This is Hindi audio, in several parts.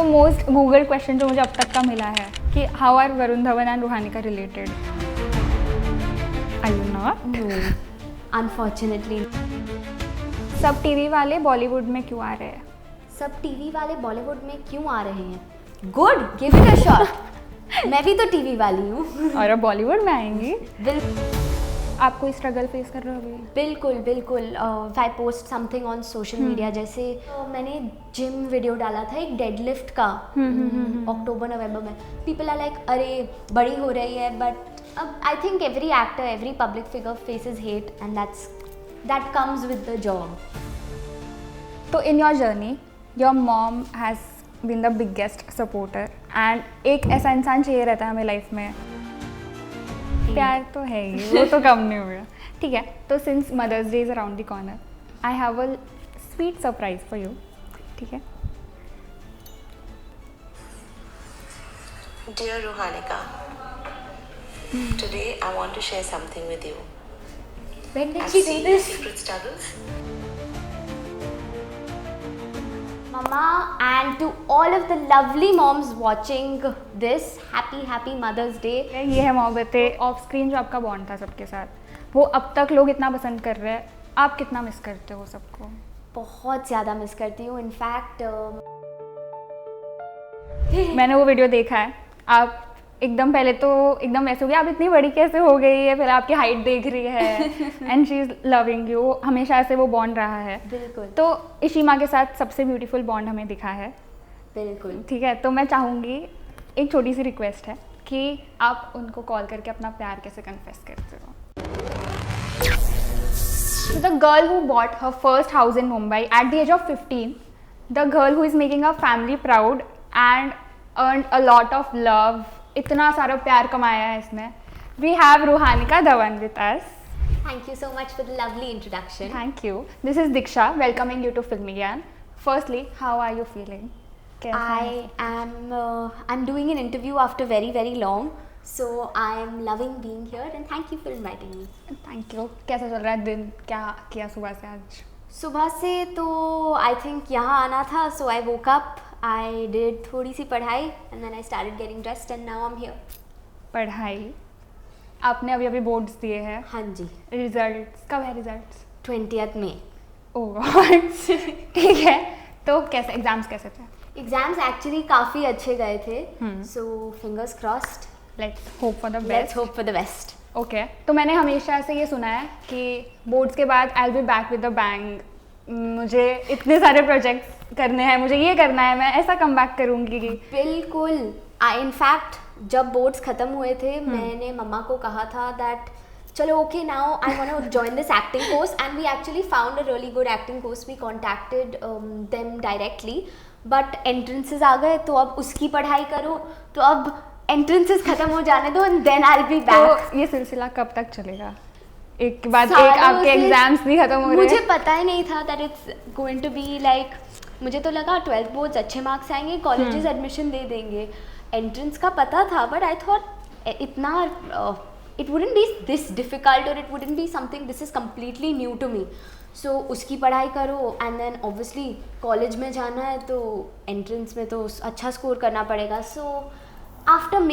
मोस्ट गूगल क्वेश्चन जो मुझे अब तक का मिला है कि how are Varun Dhawan and Ruhanika related? Are you not? No, unfortunately. सब टीवी वाले बॉलीवुड में क्यों आ रहे हैं? सब टीवी वाले बॉलीवुड में क्यों आ रहे हैं? Good, give it a shot. मैं भी तो टीवी वाली हूँ। और अब बॉलीवुड में आएंगी। बिल्कुल। आप कोई स्ट्रगल फेस कर रहे हो अभी? बिल्कुल बिल्कुल। I post something on social media, जैसे मैंने जिम वीडियो डाला था एक डेडलिफ्ट का अक्टूबर नवंबर में। पीपल आर लाइक अरे बड़ी हो रही है, बट अब I think every actor, every public figure faces hate and that comes with the job. तो in your journey your mom has been the biggest supporter and एक ऐसा इंसान चाहिए रहता है हमें लाइफ में। प्यार तो है ही, वो तो कम नहीं हो गया। ठीक है, तो since mother's day is around the corner, I have a sweet surprise for you. ठीक है? Dear Ruhanika, today I want to share something with you. When did I've she do seen this? secret struggles. Mama, and to all of the lovely moms watching this, happy Mother's Day. ये है मोहब्बतें ऑफ स्क्रीन जो आपका बॉन्ड था सबके साथ, वो अब तक लोग इतना पसंद कर रहे हैं। आप कितना मिस करते हो सबको? बहुत ज़्यादा मिस करती हूँ। इनफैक्ट मैंने वो वीडियो देखा है। आप एकदम पहले तो एकदम ऐसे हो गया, आप इतनी बड़ी कैसे हो गई है, पहले आपकी हाइट देख रही है and she is loving you. हमेशा ऐसे वो बॉन्ड रहा है। बिल्कुल। तो इशिमा के साथ सबसे ब्यूटीफुल बॉन्ड हमें दिखा है। बिल्कुल। ठीक है, तो मैं चाहूँगी, एक छोटी सी रिक्वेस्ट है कि आप उनको कॉल करके अपना प्यार कैसे कन्फेस करते हो। So the girl who bought her first house in Mumbai at the age of 15, the girl who is making her family proud and earned a lot of love, इतना सारा प्यार कमाया है इसने। We have Ruhanika Dhawan with us. Thank you so much for the lovely introduction. Thank you. This is Diksha welcoming you to Filmy Gyan. Firstly, how are you feeling? I'm doing an interview after very long, so I am loving being here and thank you for inviting me. Thank you. कैसा चल रहा है दिन? क्या किया सुबह से आज? सुबह से तो I think यहाँ आना था, so I woke up, I did थोड़ी सी पढ़ाई and then I started getting dressed and now I'm here. पढ़ाई आपने अभी बोर्ड्स दिए हैं? हाँ जी। रिजल्ट्स कब है? रिजल्ट्स 20th में। ओह गॉड। ठीक है, तो कैसे एग्जाम्स कैसे थे? एग्जाम्स एक्चुअली काफ़ी अच्छे गए थे, so fingers crossed. Let's hope for the Let's best. hope for the best. Okay, तो मैंने हमेशा से ये सुना है कि बोर्ड्स के बाद आई will be back with the bang. मुझे इतने सारे प्रोजेक्ट्स करने हैं, मुझे ये करना है, मैं ऐसा कम बैक करूँगी। बिल्कुल। इनफैक्ट जब बोर्ड्स ख़त्म हुए थे, मैंने मम्मा को कहा था दैट चलो okay now I want to join this acting course and we actually found a really good acting course. We contacted them directly, but entrances आ गए तो अब उसकी पढ़ाई करो, तो अब एंट्रेंसेस खत्म हो जाने दो and then I will be back. तो ये सिलसिला कब तक चलेगा? एक के बाद एक आपके एग्जाम्स भी खत्म हो रहे हैं। मुझे पता ही नहीं था that it's going to be like, मुझे तो लगा 12th बोर्ड्स अच्छे मार्क्स आएंगे, कॉलेजेस एडमिशन दे देंगे। एंट्रेंस का पता था, बट आई थॉट इतना it wouldn't be this difficult और it wouldn't be something this is completely new to me. So उसकी पढ़ाई करो एंड देन ऑब्वियसली कॉलेज में जाना है तो एंट्रेंस में तो अच्छा स्कोर करना पड़ेगा। So after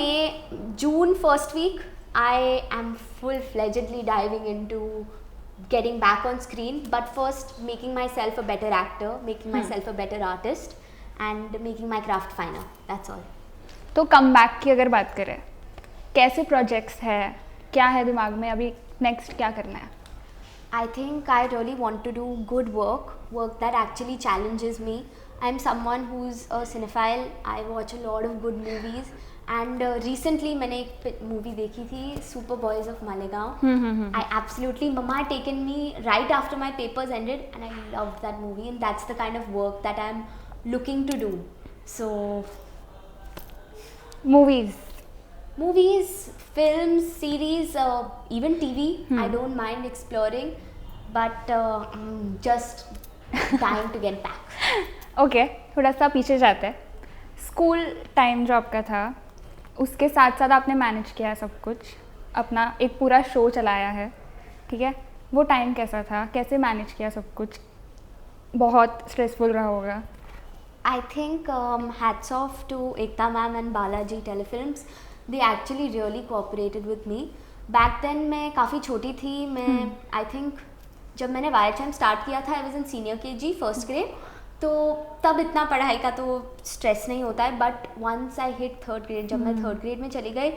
June first week, I am full-fledgedly diving into getting back on screen, but first making myself a better actor, making myself a better artist and making my craft finer. That's all. तो कम बैक की अगर बात करें, कैसे प्रोजेक्ट्स है, क्या है दिमाग में, अभी नेक्स्ट क्या करना है? I think I really want to do good work that actually challenges me. I'm someone who's a cinephile. I watch a lot of good movies. And recently मैंने एक मूवी देखी थी, super boys of Malegaon. I absolutely, Mama had taken me right after my papers ended and I loved that movie and that's the kind of work that I'm looking to do. So movies, films, series, even TV, I don't mind exploring, but I'm just dying to get back. Okay, थोड़ा सा पीछे जाते हैं। स्कूल टाइम जो आपका था, उसके साथ साथ आपने मैनेज किया है सब कुछ, अपना एक पूरा शो चलाया है, ठीक है? वो टाइम कैसा था, कैसे मैनेज किया सब कुछ? बहुत स्ट्रेसफुल रहा होगा। I think hats off to Ekta ma'am and Balaji Telefilms. They actually really cooperated with me. Back then मैं काफ़ी छोटी थी. मैं I think जब मैंने YHM स्टार्ट किया था I was in senior KG first grade. तो तब इतना पढ़ाई का तो स्ट्रेस नहीं होता है. But once I hit third grade, जब मैं third grade में चली गई,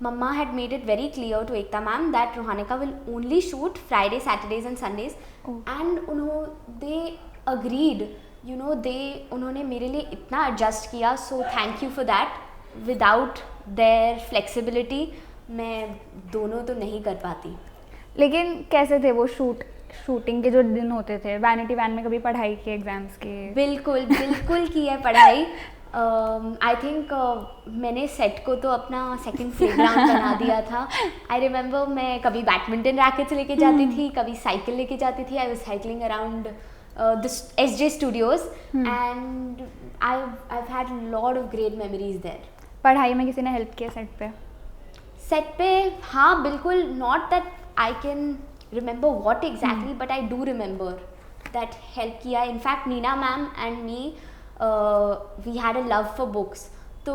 Mama had made it very clear to Ekta ma'am that Rohanika will only shoot Friday, Saturdays and Sundays. And they agreed. You know, उन्होंने मेरे लिए इतना एडजस्ट किया. So thank you for that. Without their flexibility मैं दोनों तो नहीं कर पाती. लेकिन कैसे थे वो शूटिंग के जो दिन होते थे? वैनिटी वैन में कभी पढ़ाई की एग्जाम्स की? बिल्कुल की है पढ़ाई. आई थिंक मैंने सेट को तो अपना सेकंड प्लेग्राउंड बना दिया था. आई रिमेंबर मैं कभी बैडमिंटन रैकेट्स लेके जाती थी, कभी साइकिल लेके जाती थी. I was cycling around the SJ Studios and I've had a lot of great memories there. पढ़ाई में किसी ने हेल्प किया सेट पे? हाँ बिल्कुल. Not that I can remember what exactly, but I do remember that help किया. In fact, Neena ma'am and me we had a love for books. तो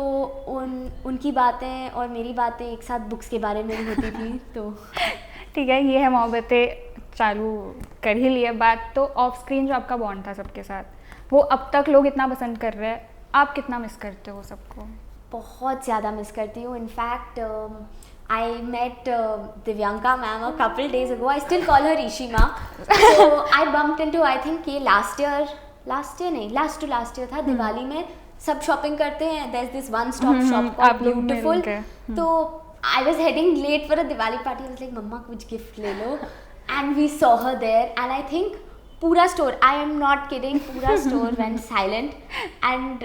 उनकी बातें और मेरी बातें एक साथ बुक्स के बारे में होती थी. तो ठीक है, ये है मोहब्बतें चालू कर ही लिए बात. तो ऑफ स्क्रीन जो आपका बॉन्ड था सबके साथ, वो अब तक लोग इतना पसंद कर रहे हैं, आप कितना मिस करते हो सबको? बहुत ज़्यादा मिस करती हूँ. In fact I met Divyanka ma'am a couple days ago. I still call her Ishima. So I bumped into, I think ये लास्ट ईयर था. दिवाली में सब शॉपिंग करते हैं. There is this one stop shop called beautiful. तो I was heading late for a Diwali party. I was like mamma कुछ गिफ्ट ले लो. And we saw her there, and I think पूरा store, I am not kidding, पूरा store went silent, and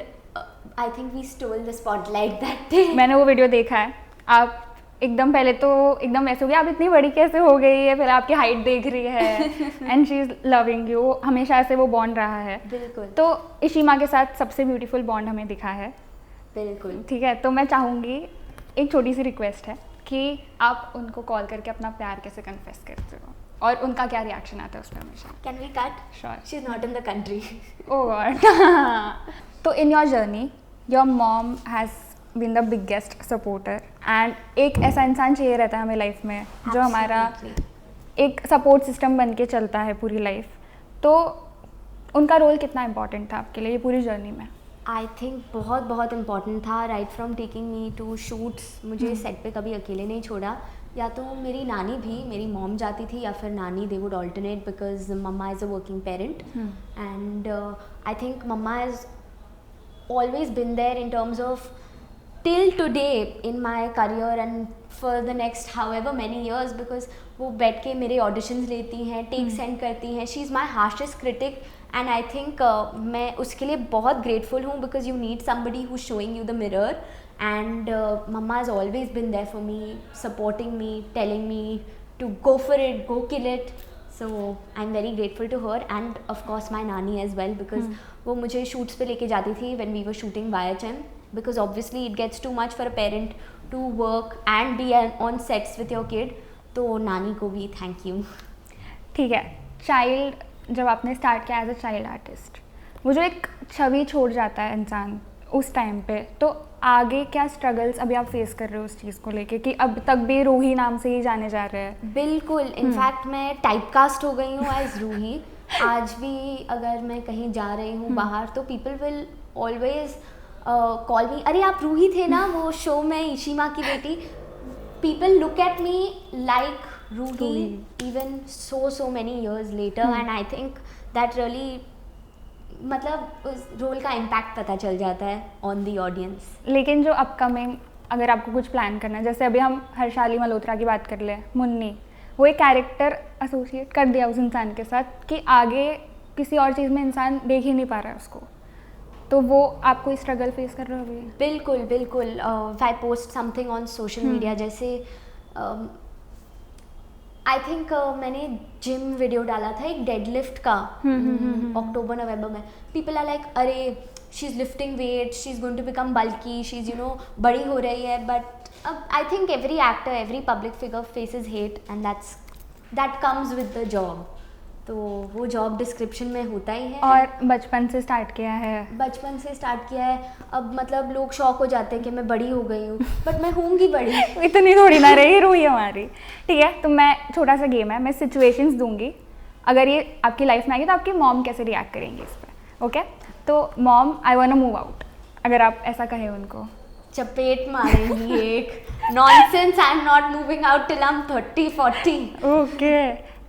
I think we stole the spotlight that day. मैंने वो वीडियो देखा है. आप एकदम पहले तो एकदम ऐसे हो गया, आप इतनी बड़ी कैसे हो गई है, फिर आपकी हाइट देख रही है and she is loving you. हमेशा से वो बॉन्ड रहा है. बिल्कुल. तो इशिमा के साथ सबसे ब्यूटीफुल बॉन्ड हमें दिखा है. बिल्कुल. ठीक है, तो मैं चाहूँगी एक छोटी सी रिक्वेस्ट है कि आप उनको कॉल करके अपना प्यार कैसे कन्फेस करते हो और उनका क्या रिएक्शन आता है उस पर हमेशा. Can we cut? Sure. She's not in the country. Oh God. तो in your journey, your mom has been the biggest supporter and एक ऐसा इंसान चाहिए रहता है हमें लाइफ में जो हमारा एक सपोर्ट सिस्टम बन के चलता है पूरी लाइफ. तो उनका रोल कितना इम्पोर्टेंट था आपके लिए ये पूरी जर्नी में? आई थिंक बहुत इम्पॉर्टेंट था. Right from taking me to shoots, मुझे सेट पे कभी अकेले नहीं छोड़ा. या तो मेरी नानी भी, मेरी मॉम जाती थी, या फिर नानी दे वुड ऑल्टरनेट बिकॉज मम्मा is a working parent. And I think मम्मा is always been there in terms of till today in my career and for the next however many years. Because वो बैठ के मेरे ऑडिशंस लेती हैं, टेक सेंड करती हैं. She is my harshest critic and I think मैं उसके लिए बहुत ग्रेटफुल हूँ because you need somebody who showing you the mirror. And Mama has always been there for me, supporting me, telling me to go for it, go kill it. So I'm very grateful to her and of course my nani as well because वो मुझे shoots पे लेके जाती थी when we were shooting YHM because obviously it gets too much for a parent to work and be on sets with your kid. तो नानी को भी thank you. ठीक है, चाइल्ड जब आपने स्टार्ट किया एज अ चाइल्ड आर्टिस्ट, वो जो एक छवि छोड़ जाता है इंसान उस टाइम पे, तो आगे क्या स्ट्रगल्स अभी आप फेस कर रहे हो उस चीज़ को लेके कि अब तक भी रूही नाम से ही जाने जा रहे हैं? बिल्कुल. इनफैक्ट मैं टाइपकास्ट हो गई हूँ एज रूही. आज भी अगर मैं कहीं जा रही हूँ बाहर तो पीपल विल ऑलवेज कॉल मी, अरे आप रूही थे ना वो शो में इशिमा की बेटी. People look at me like Ruhi even so many years later and I think that really मतलब उस रोल का इम्पैक्ट पता चल जाता है ऑन दी ऑडियंस. लेकिन जो अपकमिंग अगर आपको कुछ प्लान करना है, जैसे अभी हम हर्षाली मल्होत्रा की बात कर लें, मुन्नी, वो एक कैरेक्टर एसोसिएट कर दिया उस इंसान के साथ कि आगे किसी और चीज़ में इंसान देख ही नहीं पा रहा है उसको. तो वो आप कोई स्ट्रगल फेस कर रहे हो अभी? बिल्कुल. I post something on social media जैसे आई थिंक मैंने जिम वीडियो डाला था एक डेडलिफ्ट का अक्टूबर नवंबर में. पीपल आर लाइक अरे she is lifting weight, she is going to become bulky, she is बड़ी हो रही है. But I think every actor, every public figure faces hate and that comes with the job. तो वो जॉब डिस्क्रिप्शन में होता ही है। और बचपन से स्टार्ट किया है? बचपन से स्टार्ट किया है। अब मतलब लोग शौक हो जाते हैं कि मैं बड़ी हो गई हूँ, बट मैं होंगी बड़ी। इतनी थोड़ी ना रही रूही हमारी। ठीक है, तो मैं छोटा सा गेम है, मैं सिचुएशंस दूंगी, अगर ये आपकी लाइफ में आएगी तो आपकी मॉम कैसे रिएक्ट करेंगी इस पर। ओके, तो mom I want to move out, अगर आप ऐसा कहें उनको। चपेट मारेंगी एक, nonsense, I am not moving out till I am 30-40। Okay,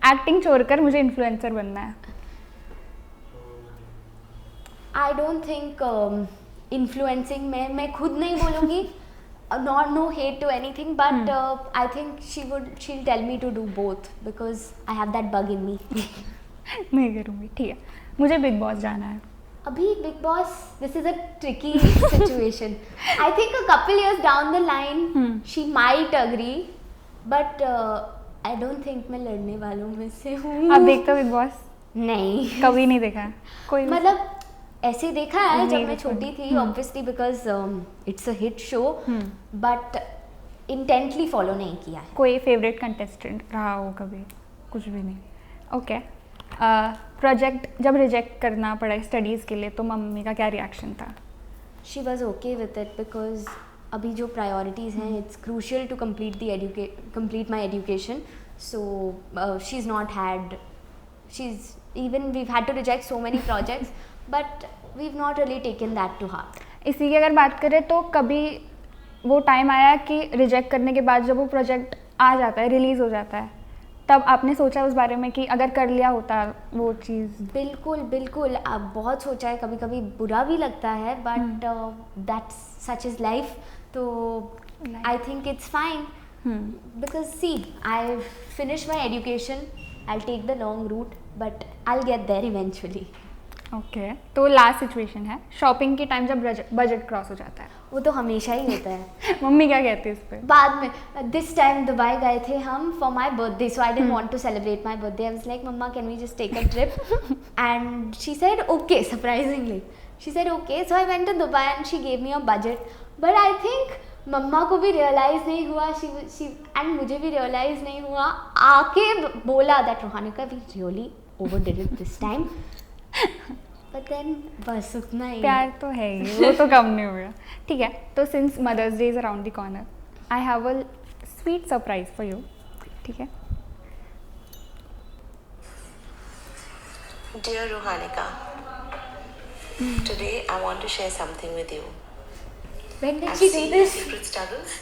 acting छोड़कर मुझे इन्फ्लुएंसर बनना है। आई डोंट थिंक इन्फ्लुएंसिंग में मैं खुद नहीं बोलूँगी, not no hate to anything, but I think she'll tell me to do both because I have that bug in me. नहीं करूँगी, ठीक है। मुझे बिग बॉस जाना है। अभी big boss, this is a tricky situation. I think a couple years down the line she might agree, but I don't think मैं लड़ने वालों में से हूँ। आप देखते हो बिग बॉस? नहीं, कभी नहीं देखा कोई? मतलब ऐसे देखा है नहीं जब मैं देखा। छोटी थी, obviously because it's a hit show, but intently follow नहीं किया है। कोई फेवरेट कंटेस्टेंट रहा हो कभी? कुछ भी नहीं। ओके, प्रोजेक्ट जब रिजेक्ट करना पड़ा स्टडीज़ के लिए तो मम्मी का क्या रिएक्शन था? She was okay with it because अभी जो प्रायोरिटीज़ हैं, it's crucial to complete my education, so she's not had, she's even, we've had to reject so many projects, but we've not really taken that to heart. इसी की अगर बात करें तो कभी वो टाइम आया कि रिजेक्ट करने के बाद जब वो प्रोजेक्ट आ जाता है, रिलीज़ हो जाता है, तब आपने सोचा उस बारे में कि अगर कर लिया होता वो चीज़? बिल्कुल बिल्कुल, अब बहुत सोचा है, कभी कभी बुरा भी लगता है, but that's such is life, तो I think it's fine because see I finish my education, I take the long route, but I get there eventually. Okay, तो लास्ट सिचुएशन है शॉपिंग के टाइम जब बजट क्रॉस हो जाता है। वो तो हमेशा ही होता है। मम्मी क्या कहती है इस पे? बाद में दिस टाइम दुबई गए थे हम for my birthday, so I didn't want to celebrate my birthday. I was like, mamma can we just take a trip, and she said okay, surprisingly she said okay, so I went to Dubai and she gave me a budget, but I think mamma को भी रियलाइज़ नहीं हुआ, शी एंड मुझे भी रियलाइज़ नहीं हुआ, आके बोला that Rohanika we really overdid it this time, but then बस उतना ही। प्यार तो है ही, वो तो कम नहीं होगा। ठीक है, तो since mother's day is around the corner, I have a sweet surprise for you. ठीक है? Dear Ruhanika, today I want to share something with you. When did I've she do seen your this? secret struggles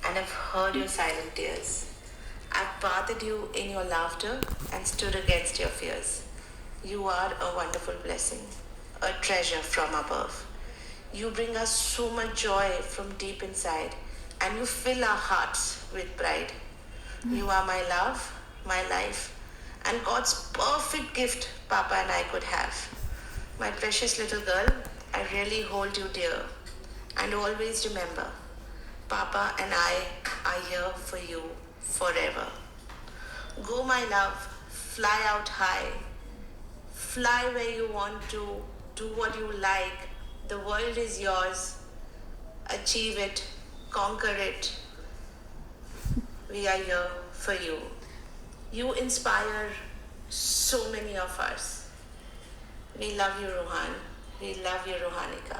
and I've heard your silent tears. I've bathed you in your laughter and stood against your fears. You are a wonderful blessing, a treasure from above. You bring us so much joy from deep inside, and you fill our hearts with pride. You are my love, my life, and God's perfect gift Papa and I could have. My precious little girl, I really hold you dear. And always remember, Papa and I are here for you forever. Go my love, fly out high. Fly where you want to, do what you like. The world is yours. Achieve it, conquer it. We are here for you. You inspire so many of us. We love you, Rohan. We love you, Rohanika.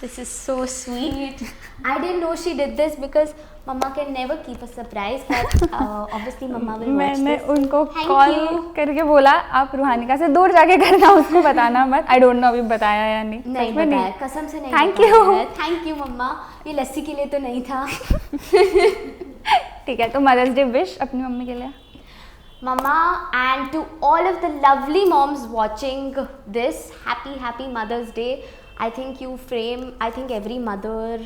This is so sweet. I didn't know she did this because Mama can never keep a surprise, but obviously Mama will watch मैंने this. उनको Thank कॉल you. करके बोला आप रुहानिका से दूर जाके करना, उसको बताना मत। आई डोंट नो अभी बताया या नहीं। नहीं सच में बताया, कसम से नहीं Thank बताया you. है। Thank you मम्मा, ये लस्सी के लिए तो नहीं था। ठीक है, तो मदर्स डे विश अपनी मम्मी के लिए। Mama, and to all of the lovely moms watching this, happy Mother's Day. I think every mother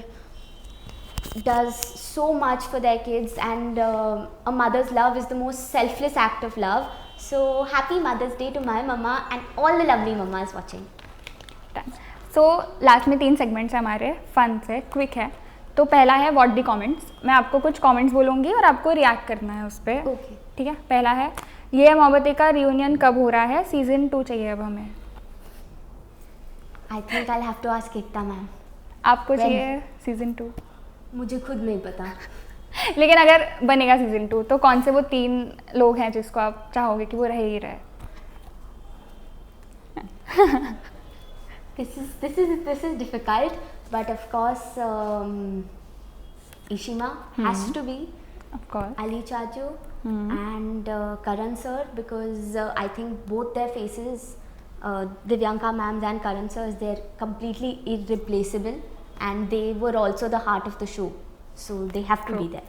does so much for their kids, and a mother's love is the most selfless act of love. So happy Mother's Day to my mama and all the lovely mamas watching. So last में 3 सेगमेंट्स हैं हमारे, फन से, क्विक है। तो पहला है व्हाट द कमेंट्स। मैं आपको कुछ कमेंट्स बोलूँगी और आपको रिएक्ट करना है उस पर। Okay. ठीक है? पहला है, ये मोहब्बतें का रियूनियन कब हो रहा है? सीजन 2 चाहिए अब हमें। I think I'll have to ask Ekta ma'am. आपको When? चाहिए सीजन 2? मुझे खुद नहीं पता। लेकिन अगर बनेगा सीजन 2 तो कौन से वो 3 लोग हैं जिसको आप चाहोगे कि वो रह ही रहे? This is difficult, but of course Ishima has to be, Of course. Ali Chachu and Karan sir, because I think both their faces, Divyanka ma'am and Karan sir, they're completely irreplaceable, and they were also the heart of the show, so they have to be there.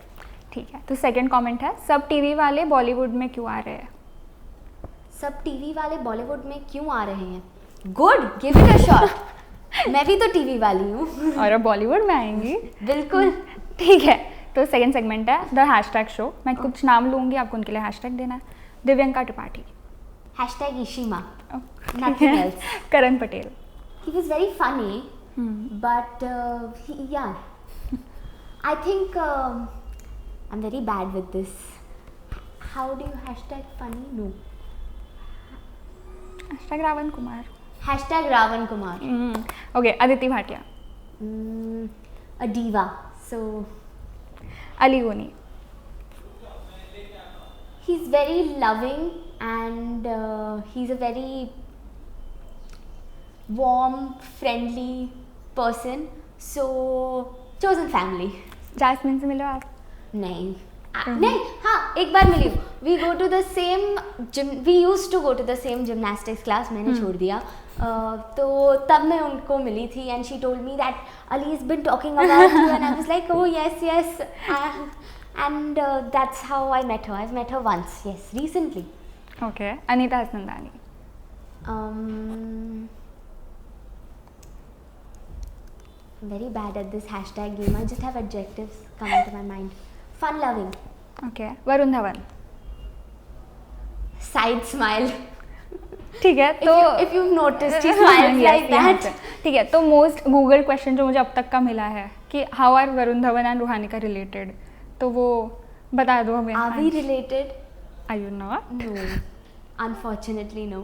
ठीक है, तो सेकंड कमेंट है, सब टीवी वाले बॉलीवुड में क्यों आ रहे हैं? सब टीवी वाले बॉलीवुड में क्यों आ रहे हैं? Good, give it a shot. मैं भी तो टीवी वाली हूँ. और अब बॉलीवुड में आएंगी. बिल्कुल. ठीक है, तो सेकंड सेगमेंट है द हैशटैग शो. मैं कुछ नाम लूँगी, आपको उनके लिए हैशटैग देना है. दिव्यंका त्रिपाठी. Hashtag Ishima. ठीक Nothing है. else. Karan Patel. He was very funny, but yeah, I think I'm very bad with this. How do you hashtag funny? No. Hashtag Ravan Kumar. Hashtag Ravan Kumar. Okay, Aditi Bhatia. A diva. So Ali Goni. he's very loving and he's a very warm, friendly person. So chosen family. Jasmine से मिलो आप. नहीं. नहीं, हाँ, एक बार मिली हूँ. We go to the same gym. We used to go to the same gymnastics class. मैंने छोड़ दिया. तो तब मैं उनको मिली थी and she told me that Ali has been talking about you, and I was like, oh yes. And that's how I met her. I've met her once, yes, recently. Okay, Anita Hasnandani. I'm very bad at this hashtag game. I just have adjectives coming to my mind. Fun loving. Okay, Varun Dhawan. Side smile. ठीक है, तो if you've noticed, he smiles Yes, like यहाँ that. से. ठीक है, तो मोस्ट गूगल क्वेश्चन जो मुझे अब तक का मिला है कि how are Varun Dhawan and Ruhanika related, तो वो बता दो हमें. Are we related? Are you not? No. Unfortunately, no.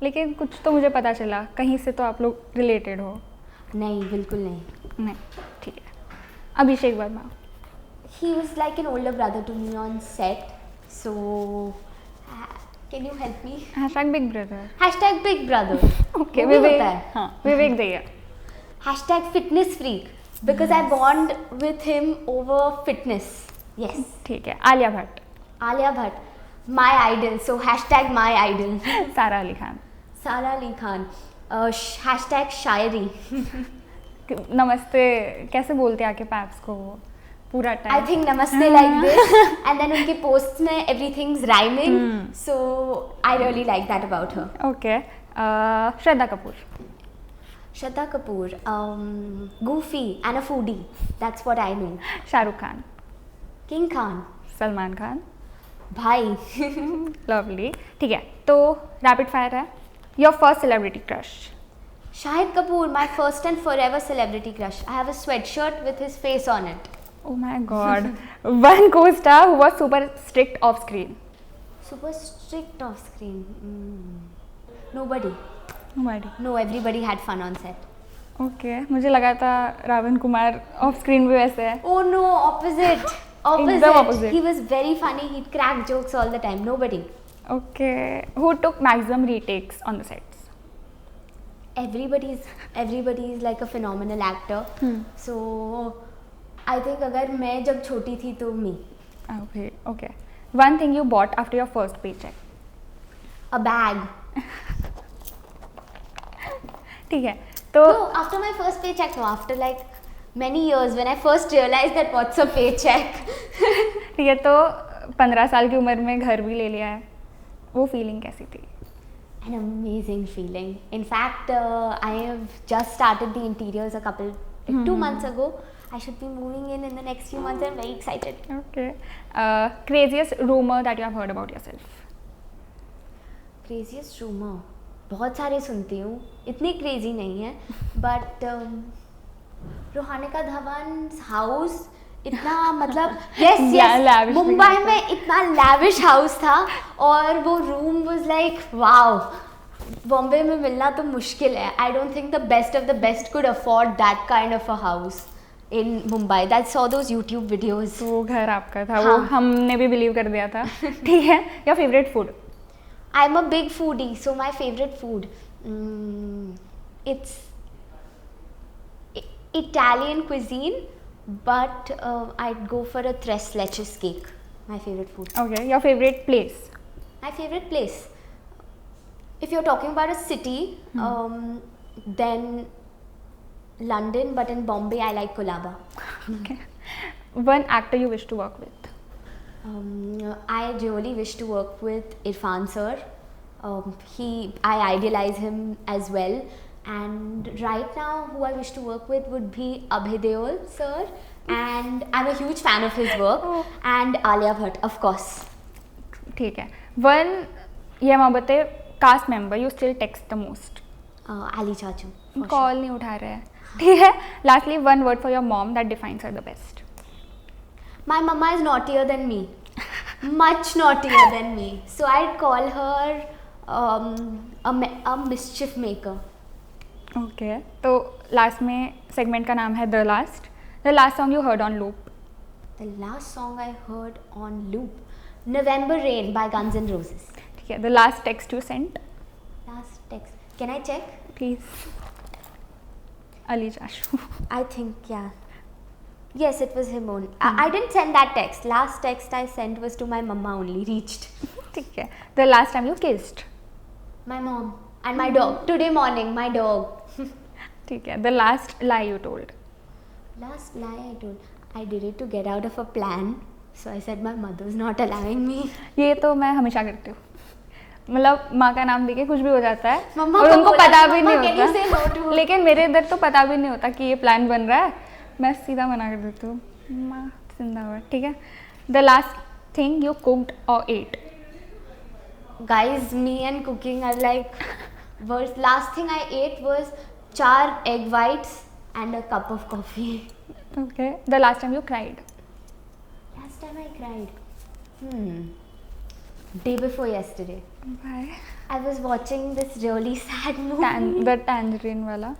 लेकिन कुछ तो मुझे पता चला, कहीं से तो आप लोग रिलेटेड हो. नहीं, बिल्कुल नहीं. नहीं, ठीक है. अभिषेक Verma. He was like an older brother to me on set. So, can you help me? Hashtag big brother. Hashtag Big Brother. Okay, वो भी विवेक. होता है. हाँ, विवेक दैया. Hashtag Fitness Freak. Because I bond with him over fitness. Yes. ठीक है. Alia Bhatt. Alia Bhatt. My idol. So, hashtag my idol. सारा Ali Khan. Sara Ali Khan. Hashtag Shairi. नमस्ते कैसे बोलते आके पैप्स को वो पूरा time. I think Namaste like this. And then उनके posts में everything's rhyming. So, I really like that about her. Okay. Shraddha Kapoor. Shraddha Kapoor. Goofy and a foodie. That's what I know. Shahrukh Khan. King Khan. Salman Khan. भाई. लवली. ठीक है, तो रैपिड फायर है. Your first celebrity crush. Shahid Kapoor, my first and forever celebrity crush. I have a sweatshirt with his face on it. Oh my god. One co-star who was super strict off screen. Super strict off screen. Nobody. Nobody. No, everybody had fun on set. Okay, मुझे लगा था रावण कुमार ऑफ स्क्रीन भी वैसे है. Oh no, opposite. एकदम opposite. He was very funny. He'd crack jokes all the time. Nobody. Okay. Who took maximum retakes on the sets? Everybody is like a phenomenal actor. So I think अगर मैं जब छोटी थी तो me. Okay. Okay. One thing you bought after your first paycheck. A bag. ठीक है, तो No, after my first paycheck, no, after like many years when I first realized that what's a paycheck. ठीक है, तो 15 साल की उम्र में घर भी ले लिया है, वो फीलिंग कैसी थी? An amazing feeling. In fact, I have just started the interiors like 2 months ago. I should be moving in the next few months. I'm very excited. Okay. Craziest rumor that you have heard about yourself? Craziest rumor. बहुत सारे सुनती हूँ, इतनी क्रेजी नहीं है, बट रूहानिका धवन's हाउस इतना मतलब yes मुंबई में इतना लैविश हाउस था और वो room was like wow. Bombay में मिलना तो मुश्किल है. I don't think the best of the best could afford that kind of a house in Mumbai. That saw those YouTube videos. वो घर आपका था. हाँ. वो हमने भी बिलीव कर दिया था. ठीक है, your favourite food? I am a big foodie, so my favourite food It's Italian cuisine, but I'd go for a tres leches cake. My favorite food. Okay, your favorite place? My favorite place. If you're talking about a city, then London, but in Bombay, I like Colaba. Okay. One actor you wish to work with? I really wish to work with Irfan sir. I idealize him as well. And right now, who I wish to work with would be Abhay Deol sir. And I'm a huge fan of his work. And Alia Bhatt, of course. ठीक है. One, ये मोहब्बत है, cast member you still text the most? Ali Chachu. Call नहीं उठा रहे हैं. ठीक है. Lastly, one word for your mom that defines her the best. My mama is naughtier than me. Much naughtier than me. So I'd call her a mischief maker. Okay. तो last में segment का नाम है The Last. The last song you heard on loop? The last song I heard on loop, November Rain by Guns N' Roses. ठीक है. The last text you sent? Last text. Can I check? Please. Ali Jashu. I think, yeah. Yes, it was him only. I didn't send that text. Last text I sent was to my mama only, reached. ठीक है. The last time you kissed? My mom and my dog. Today morning, my dog. ठीक है. The last lie you told? Last lie I told. I did it to get out of a plan. So I said my mother's not allowing me. ये तो मैं हमेशा करती हूँ. मतलब माँ का नाम देके कुछ भी हो जाता है मम्मा और को उनको बोला, पता भी "मम्मा, नहीं can you say no to होता. her?" लेकिन मेरे इधर तो पता भी नहीं होता कि ये प्लान बन रहा है. मैं सीधा मना कर देती हूँ. माँ जिंदाबाद. ठीक है. The last thing you cooked or ate? Guys, me and cooking are like worst. Last thing I ate was 4 egg whites and a cup of coffee. Okay. The last time you cried? Last time I cried. Day before yesterday. Why? I was watching this really sad movie. The tangerine वाला?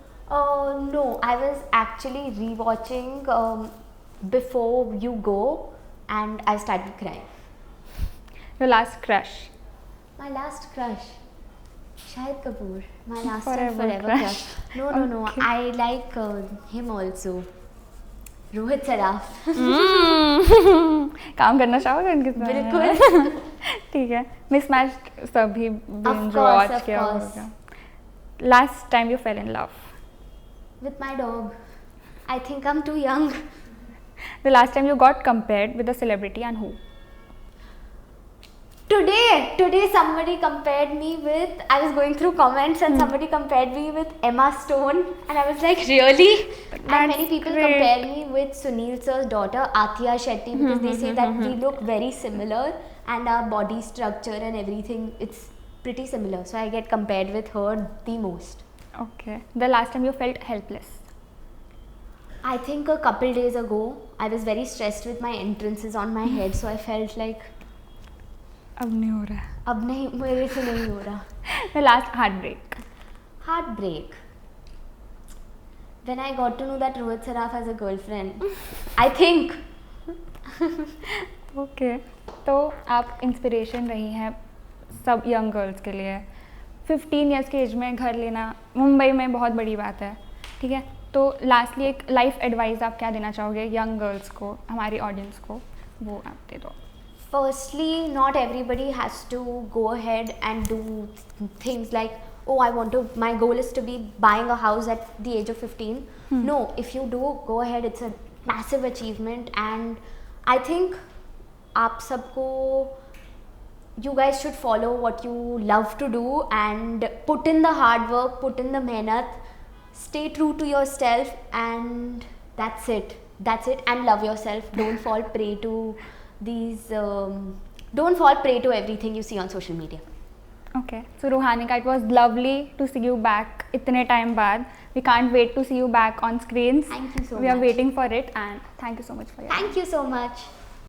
No, I was actually rewatching Before You Go, and I started crying. Your last crush? My last crush, Shahid Kapoor. My last Forever and forever crush. No. Okay. I like him also. Rohit Saraf. काम करना चाहोगे उनके साथ? बिल्कुल. ठीक है. Mismatched सभी binge course, watch of किया course. होगा. Last time you fell in love? With my dog. I think I'm too young. The last time you got compared with a celebrity and who? Today somebody compared me with, I was going through comments and somebody compared me with Emma Stone, and I was like, really? And many people great. compare me with Sunil sir's daughter, Atiya Shetty, because they say that we look very similar and our body structure and everything, it's pretty similar. So I get compared with her the most. Okay. The last time you felt helpless? I think a couple days ago, I was very stressed with my entrances on my head, so I felt like, अब नहीं हो रहा है. अब नहीं, मेरे से नहीं हो रहा. The last heartbreak? Heartbreak. When I got to know that Rohit Saraf has a girlfriend, I think. Okay. तो आप इंस्पिरेशन रही हैं सब यंग गर्ल्स के लिए. 15 ईयर्स के एज में घर लेना मुंबई में बहुत बड़ी बात है. ठीक है. तो लास्टली एक लाइफ एडवाइस आप क्या देना चाहोगे यंग गर्ल्स को, हमारी ऑडियंस को, वो आप दे दो. Firstly, not everybody has to go ahead and do things like, oh, my goal is to be buying a house at the age of 15. No, if you do go ahead, it's a massive achievement, and I think aap sabko, you guys should follow what you love to do and put in the hard work, put in the mehnat, stay true to yourself, and that's it, and love yourself. Don't fall prey to don't fall prey to everything you see on social media. Okay. So Ruhanika, it was lovely to see you back इतने time बाद. We can't wait to see you back on screens. Thank you so much. We are waiting for it, and thank you so much for your Thank you so much.